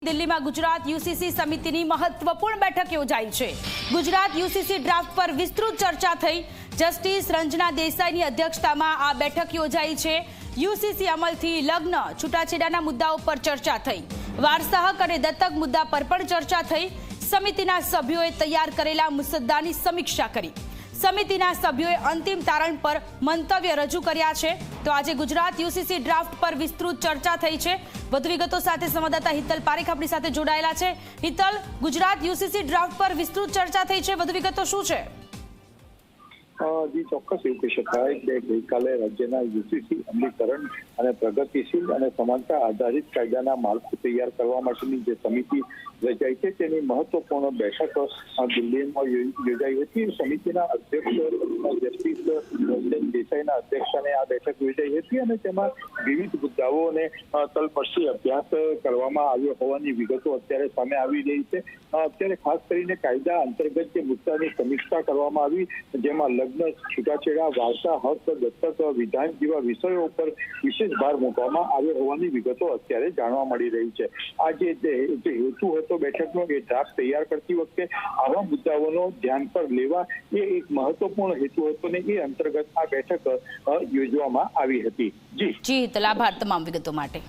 દિલ્હીમાં ગુજરાત યુસીસી સમિતિની મહત્વપૂર્ણ બેઠક યોજાઈ છે। ગુજરાત યુસીસી ડ્રાફ્ટ પર વિસ્તૃત ચર્ચા થઈ। જસ્ટિસ રંजना દેસાઈની અધ્યક્ષતામાં આ બેઠક યોજાઈ છે। યુસીસી અમલથી લગ્ન છૂટાછેડાના મુદ્દાઓ પર ચર્ચા થઈ। વારસા હક અને દત્તક મુદ્દા પર પણ ચર્ચા થઈ। સમિતિના સભ્યોએ તૈયાર કરેલા મુસદ્દાની સમીક્ષા કરી। સમિતિના સભ્યોએ અંતિમ તારણ પર મંતવ્ય રજૂ કર્યા છે। તો આજે ગુજરાત યુસીસી ડ્રાફ્ટ પર વિસ્તૃત ચર્ચા થઈ છે। વધુ વિગતો સાથે સંવાદદાતા હિતલ પારેખ આપણી સાથે જોડાયેલા છે। હિતલ, ગુજરાત યુસીસી ડ્રાફ્ટ પર વિસ્તૃત ચર્ચા થઈ છે, વધુ વિગતો શું છે? જી ચોક્કસ એવું કહી શકાય કે ગઈકાલે રાજ્યના યુસીસી અમલીકરણ અને પ્રગતિશીલ અને સમાનતા આધારિત કાયદાના માળખું તૈયાર કરવા માટેની જે સમિતિ રચાઈ છે તેની મહત્વપૂર્ણ બેઠક દિલ્હીમાં યોજાઈ હતી। સમિતિના અધ્યક્ષ જસ્ટિસ રંજન દેસાઈના અધ્યક્ષસ્થાને આ બેઠક યોજાઈ હતી અને તેમાં વિવિધ મુદ્દાઓને તલપરથી અભ્યાસ કરવામાં આવ્યો હોવાની વિગતો અત્યારે સામે આવી રહી છે। અત્યારે ખાસ કરીને કાયદા અંતર્ગત જે મુદ્દાની સમીક્ષા કરવામાં આવી, જેમાં લગ્ન છૂટાછેડા, વારસા હક, દત્તક વિધાન જેવા વિષયો ઉપર વિશેષ ભાર મૂકવામાં આવ્યો હોવાની વિગતો અત્યારે જાણવા મળી રહી છે। આ જે હેતુ હતો બેઠકનો, એ ડ્રાફ્ટ તૈયાર કરતી વખતે આવા મુદ્દાઓનો ધ્યાન પર લેવા એ એક મહત્વપૂર્ણ હેતુ હતો ને એ અંતર્ગત આ બેઠક યોજવામાં આવી હતી। જી હિતલ, આભાર તમામ વિગતો માટે।